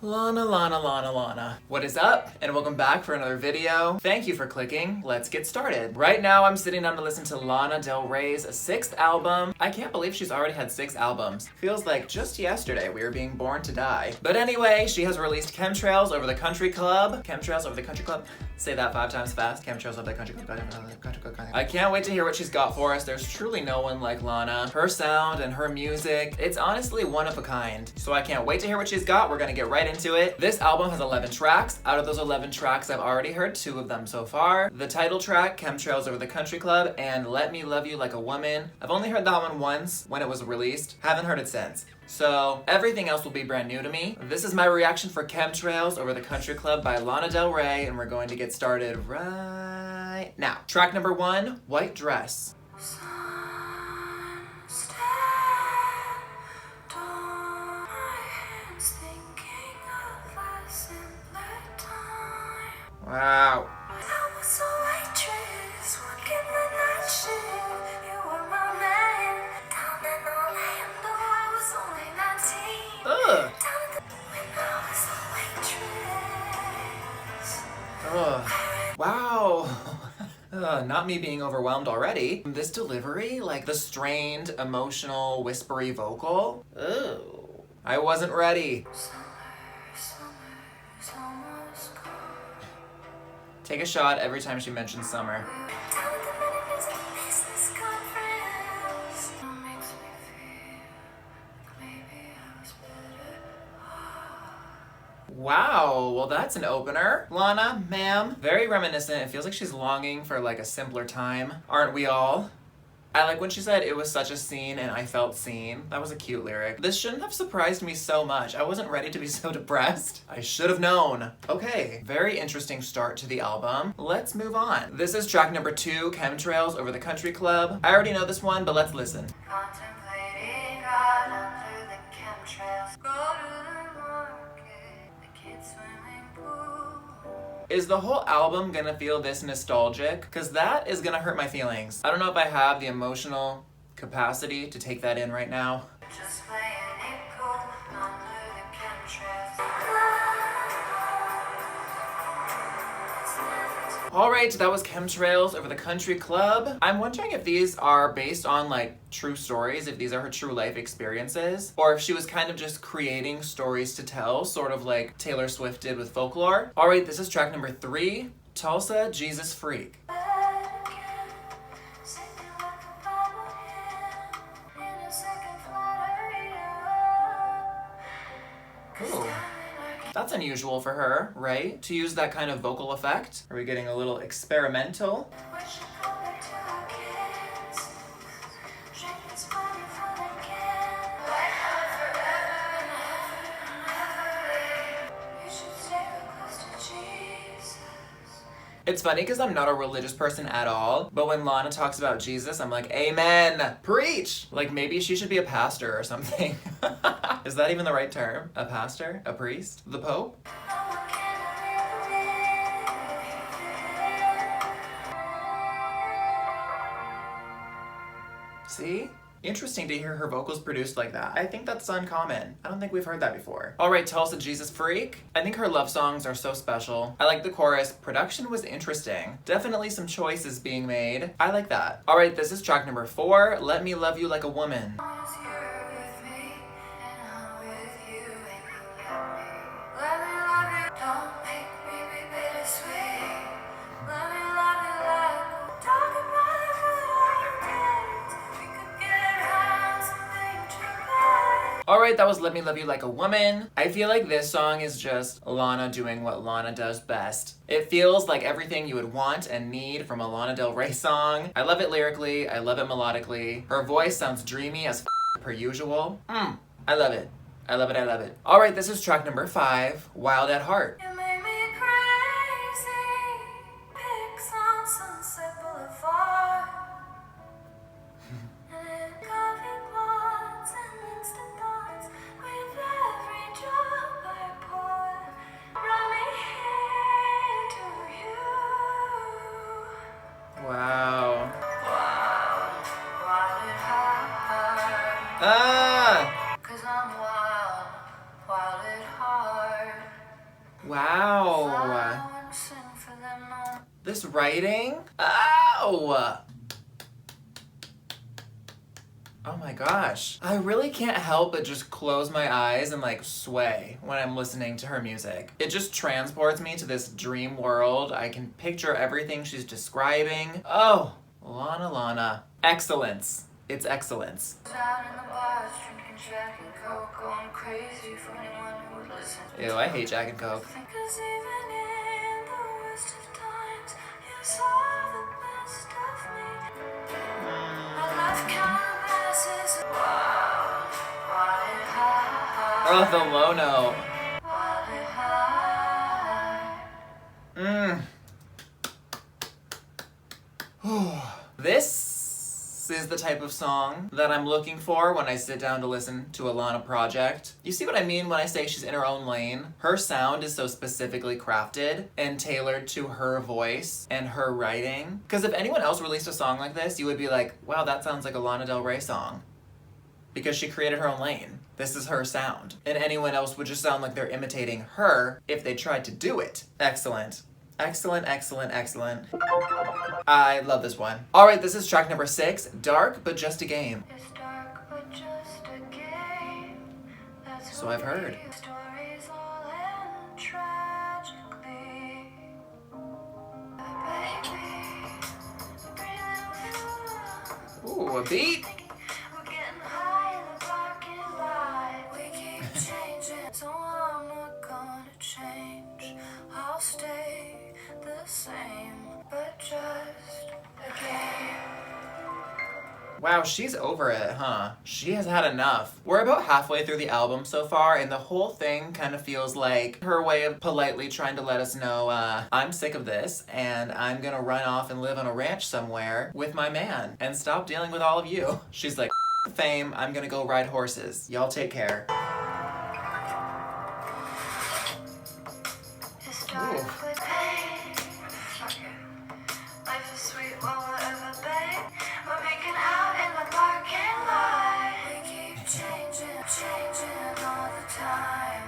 Lana, Lana, Lana, Lana. What is up? And welcome back for another video. Thank you for clicking. Let's get started. Right now I'm sitting down to listen to Lana Del Rey's 6th album. I can't believe she's already had 6 albums. Feels like just yesterday we were being born to die. But anyway, she has released Chemtrails Over the Country Club. Chemtrails Over the Country Club. Say that 5 times fast. Chemtrails Over the Country Club. I can't wait to hear what she's got for us. There's truly no one like Lana. Her sound and her music, it's honestly one of a kind. So I can't wait to hear what she's got. We're gonna get right into it. This album has 11 tracks. Out of those 11 tracks, I've already heard 2 of them so far. The title track, Chemtrails Over the Country Club, and Let Me Love You Like a Woman. I've only heard that one once when it was released. Haven't heard it since. So everything else will be brand new to me. This is my reaction for Chemtrails Over the Country Club by Lana Del Rey, and we're going to get started right now. Track number 1, White Dress. Wow. Ugh. Ugh. Wow. Not me being overwhelmed already. This delivery, like the strained, emotional, whispery vocal. Ugh. I wasn't ready. Take a shot every time she mentions summer. Wow, well that's an opener. Lana, ma'am. Very reminiscent. It feels like she's longing for like a simpler time. Aren't we all? I like when she said it was such a scene and I felt seen. That was a cute lyric. This shouldn't have surprised me so much. I wasn't ready to be so depressed. I should have known. Okay, very interesting start to the album. Let's move on. This is track number 2, Chemtrails Over the Country Club. I already know this one, but let's listen. Contemplating God under the chemtrails. Go to the market, the kids swimming pool. Is the whole album gonna feel this nostalgic? Cause that is gonna hurt my feelings. I don't know if I have the emotional capacity to take that in right now. Just playing it cool under the chemtrails. Alright, that was Chemtrails Over the Country Club. I'm wondering if these are based on like true stories, if these are her true life experiences, or if she was kind of just creating stories to tell, sort of like Taylor Swift did with Folklore. Alright, this is track number 3, Tulsa, Jesus Freak. Ooh. That's unusual for her, right? To use that kind of vocal effect. Are we getting a little experimental? It's funny because I'm not a religious person at all, but when Lana talks about Jesus, I'm like, amen, preach! Like maybe she should be a pastor or something. Is that even the right term? A pastor? A priest? The Pope? See? Interesting to hear her vocals produced like that. I think that's uncommon. I don't think we've heard that before. Alright, Tulsa Jesus Freak. I think her love songs are so special. I like the chorus. Production was interesting. Definitely some choices being made. I like that. Alright, this is track number 4, Let Me Love You Like a Woman. Alright, that was Let Me Love You Like a Woman. I feel like this song is just Lana doing what Lana does best. It feels like everything you would want and need from a Lana Del Rey song. I love it lyrically, I love it melodically. Her voice sounds dreamy as per usual. I love it. I love it, I love it. Alright, this is track number 5, Wild at Heart. Wow. Ah! 'Cause I'm wild, wild at heart. Wow. This writing? Ow! Oh my gosh. I really can't help but just close my eyes and like sway when I'm listening to her music. It just transports me to this dream world. I can picture everything she's describing. Oh, Lana. Excellence. It's excellence. Ew, I hate Jack and Coke. Oh, the low note. This is the type of song that I'm looking for when I sit down to listen to a Lana project. You see what I mean when I say she's in her own lane? Her sound is so specifically crafted and tailored to her voice and her writing. Because if anyone else released a song like this, you would be like, wow, that sounds like a Lana Del Rey song. Because she created her own lane. This is her sound. And anyone else would just sound like they're imitating her if they tried to do it. Excellent. Excellent. I love this one. All right, this is track number 6, Dark But Just a Game. It's dark but just a game. That's So I've heard. Stories all end tragically. Baby, Ooh, a beat. we're getting high in the parking lot. We keep changing, so I'm not gonna change. I'll stay the same, but just a game. Wow, she's over it, huh? She has had enough. We're about halfway through the album so far, and the whole thing kind of feels like her way of politely trying to let us know, I'm sick of this, and I'm gonna run off and live on a ranch somewhere with my man, and stop dealing with all of you. She's like, fame, I'm gonna go ride horses. Y'all take care. It's dark with pain. Life is sweet while we're ever babe. We're making out in the parking lot. We keep changing all the time.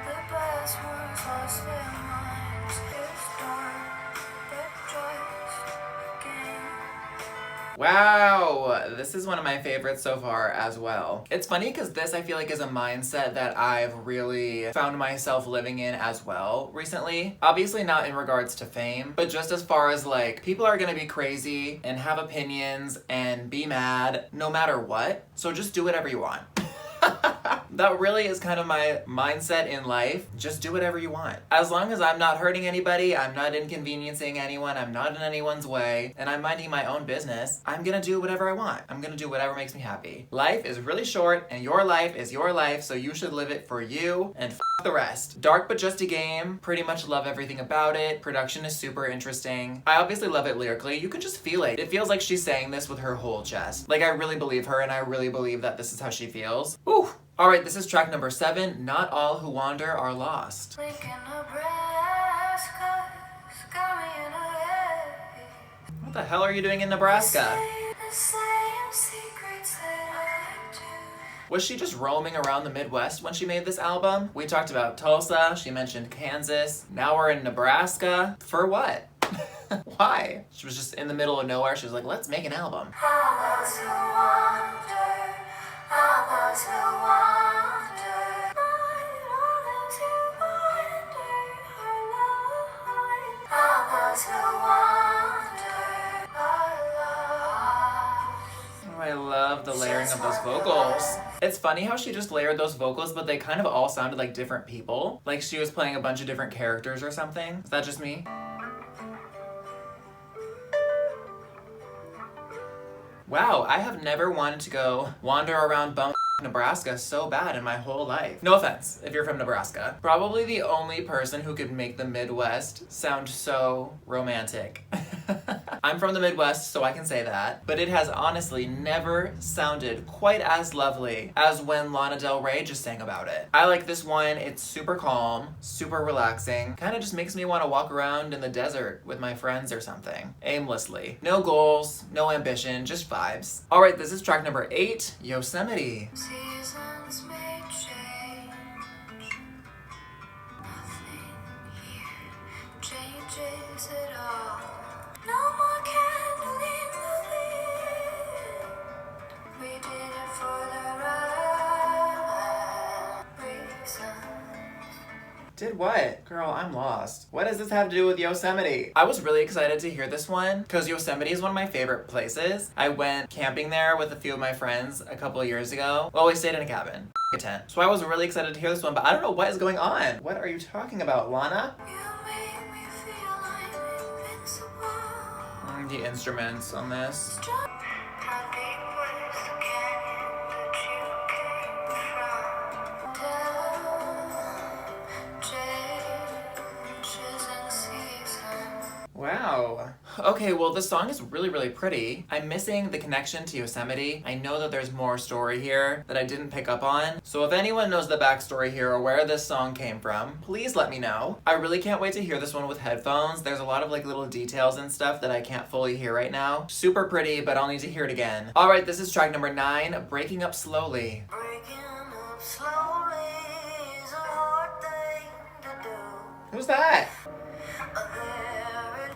The best ones lost their minds. It's dark, but just a game. Wow, this is one of my favorites so far as well. It's funny because this I feel like is a mindset that I've really found myself living in as well recently. Obviously not in regards to fame, but just as far as like people are gonna be crazy and have opinions and be mad no matter what. So just do whatever you want. That really is kind of my mindset in life. Just do whatever you want. As long as I'm not hurting anybody, I'm not inconveniencing anyone, I'm not in anyone's way, and I'm minding my own business, I'm gonna do whatever I want. I'm gonna do whatever makes me happy. Life is really short, and your life is your life, so you should live it for you, and f the rest. Dark But Just a Game, pretty much love everything about it. Production is super interesting. I obviously love it lyrically. You can just feel it. It feels like she's saying this with her whole chest. Like, I really believe her, and I really believe that this is how she feels. Ooh. All right, this is track number 7, Not All Who Wander Are Lost. Lincoln, Nebraska, got me in a haze. What the hell are you doing in Nebraska? The same secrets that I do. Was she just roaming around the Midwest when she made this album? We talked about Tulsa, she mentioned Kansas, now we're in Nebraska. For what? Why? She was just in the middle of nowhere, she was like, let's make an album. All those who wander, all those who wander, all those who wander are lost. All those who wander are lost. Oh, I love the layering of those vocals. It's funny how she just layered those vocals, but they kind of all sounded like different people. Like she was playing a bunch of different characters or something. Is that just me? Wow, I have never wanted to go wander around Nebraska so bad in my whole life. No offense if you're from Nebraska. Probably the only person who could make the Midwest sound so romantic. I'm from the Midwest, so I can say that, but it has honestly never sounded quite as lovely as when Lana Del Rey just sang about it. I like this one. It's super calm, super relaxing, kind of just makes me want to walk around in the desert with my friends or something, aimlessly. No goals, no ambition, just vibes. All right, this is track number 8, Yosemite. Seasons may change, nothing chase it all. No more candle in the wind. We did it for the right reason. Did what? Girl, I'm lost. What does this have to do with Yosemite? I was really excited to hear this one because Yosemite is one of my favorite places. I went camping there with a few of my friends a couple of years ago. Well, we stayed in a cabin, a tent. So I was really excited to hear this one, but I don't know what is going on. What are you talking about, Lana? You make me feel like invincible. The instruments on this. How deep was the canyon that you came from? Changes in season. Wow. Okay, well, this song is really, really pretty. I'm missing the connection to Yosemite. I know that there's more story here that I didn't pick up on. So if anyone knows the backstory here or where this song came from, please let me know. I really can't wait to hear this one with headphones. There's a lot of like little details and stuff that I can't fully hear right now. Super pretty, but I'll need to hear it again. All right, this is track number 9, Breaking Up Slowly. Breaking up slowly is a hard thing to do. Who's that? There it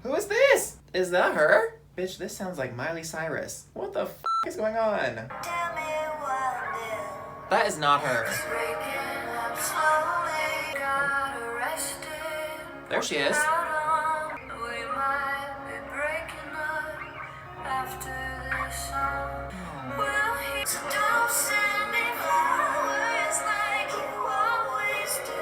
Who is this? Is that her? Bitch, this sounds like Miley Cyrus. What the f is going on? tell me what That is not her. is breaking up slowly. Got arrested. There she is. We might be breaking up after this song. Well, so don't send me flowers like you always do.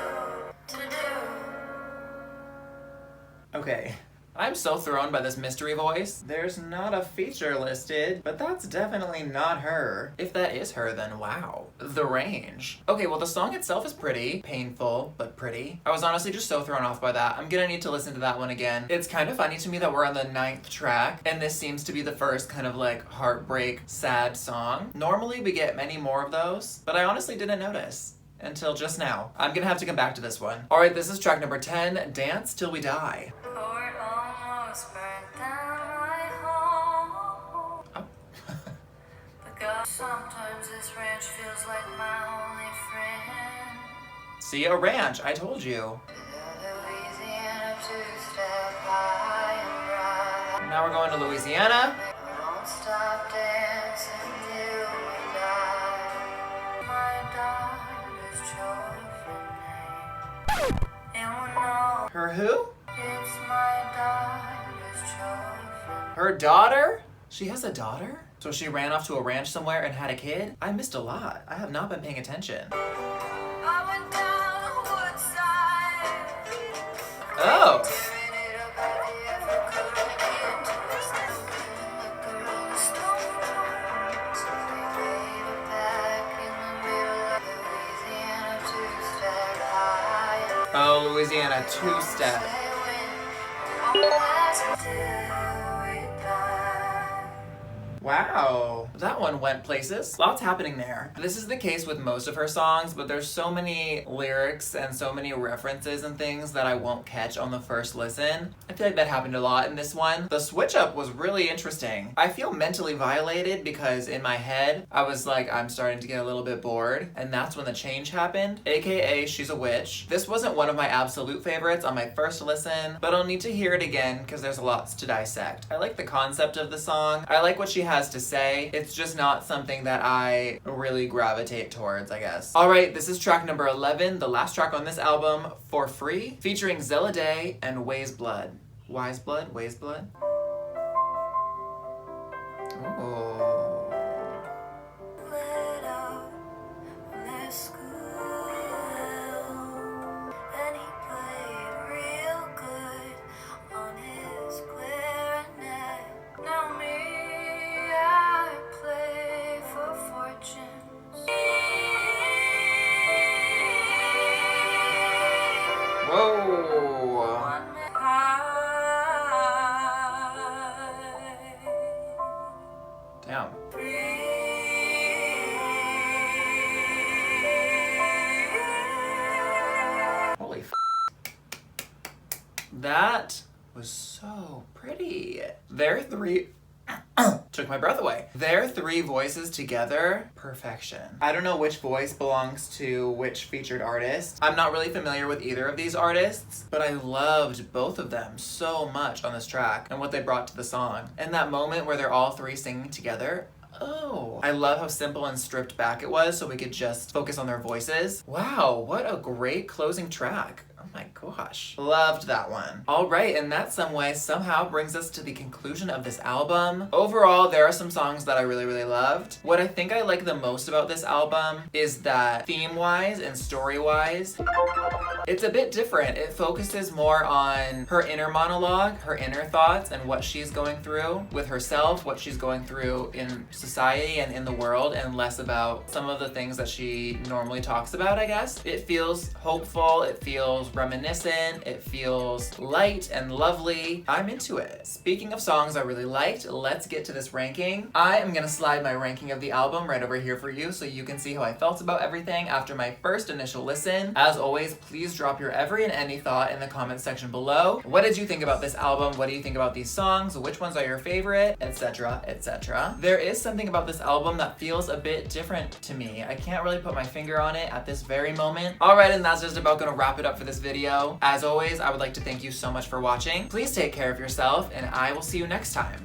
Okay. I'm so thrown by this mystery voice. There's not a feature listed, but that's definitely not her. If that is her, then wow. The range. Okay, well the song itself is pretty. Painful, but pretty. I was honestly just so thrown off by that. I'm gonna need to listen to that one again. It's kind of funny to me that we're on the 9th track, and this seems to be the first kind of like heartbreak, sad song. Normally we get many more of those, but I honestly didn't notice until just now. I'm gonna have to come back to this one. All right, this is track number 10, Dance Till We Die. Lord almost burned down my home. Oh. Because sometimes this ranch feels like my only friend. See, a ranch, I told you. Louisiana two-step high and bright. Now we're going to Louisiana. Won't stop dancing till we die. My daughter's chosen name. And we know Her who? it's my daughter's chosen. Her daughter? She has a daughter? So she ran off to a ranch somewhere and had a kid? I missed a lot. I have not been paying attention. I went down the woodside. Oh. Tearing it up at the ever couldn't get into the sand. Look around the stone. So we laid it back in the middle of Louisiana two-step high. Oh, Louisiana two-step. Wow, that one went places. Lots happening there. This is the case with most of her songs, but there's so many lyrics and so many references and things that I won't catch on the first listen. I feel like that happened a lot in this one. The switch up was really interesting. I feel mentally violated because in my head, I was like, I'm starting to get a little bit bored, and that's when the change happened, aka She's a Witch. This wasn't one of my absolute favorites on my first listen, but I'll need to hear it again because there's lots to dissect. I like the concept of the song. I like what she has to say. It's just not something that I really gravitate towards, I guess. All right, this is track number 11, the last track on this album, For Free, featuring Zella and Weyes Blood. Weyes Blood? Weyes Blood? Oh. Let out from their school, and he played real good on his clarinet. Now me, I play for fortunes. Whoa. One high. Damn. Holy f. That was so pretty. There are three. Took my breath away. Their three voices together, perfection. I don't know which voice belongs to which featured artist. I'm not really familiar with either of these artists, but I loved both of them so much on this track and what they brought to the song. And that moment where they're all three singing together, oh, I love how simple and stripped back it was so we could just focus on their voices. Wow, what a great closing track. Oh my gosh. Loved that one. All right, and that somehow brings us to the conclusion of this album. Overall, there are some songs that I really, really loved. What I think I like the most about this album is that theme-wise and story-wise, it's a bit different. It focuses more on her inner monologue, her inner thoughts, and what she's going through with herself, what she's going through in society and in the world, and less about some of the things that she normally talks about, I guess. It feels hopeful, it feels reminiscent, it feels light and lovely. I'm into it. Speaking of songs I really liked, let's get to this ranking. I am gonna slide my ranking of the album right over here for you so you can see how I felt about everything after my first initial listen. As always, please drop your every and any thought in the comment section below. What did you think about this album? What do you think about these songs? Which ones are your favorite? Etc, etc. There is something about this album that feels a bit different to me. I can't really put my finger on it at this very moment. Alright, and that's just about gonna wrap it up for this video. As always, I would like to thank you so much for watching. Please take care of yourself, and I will see you next time.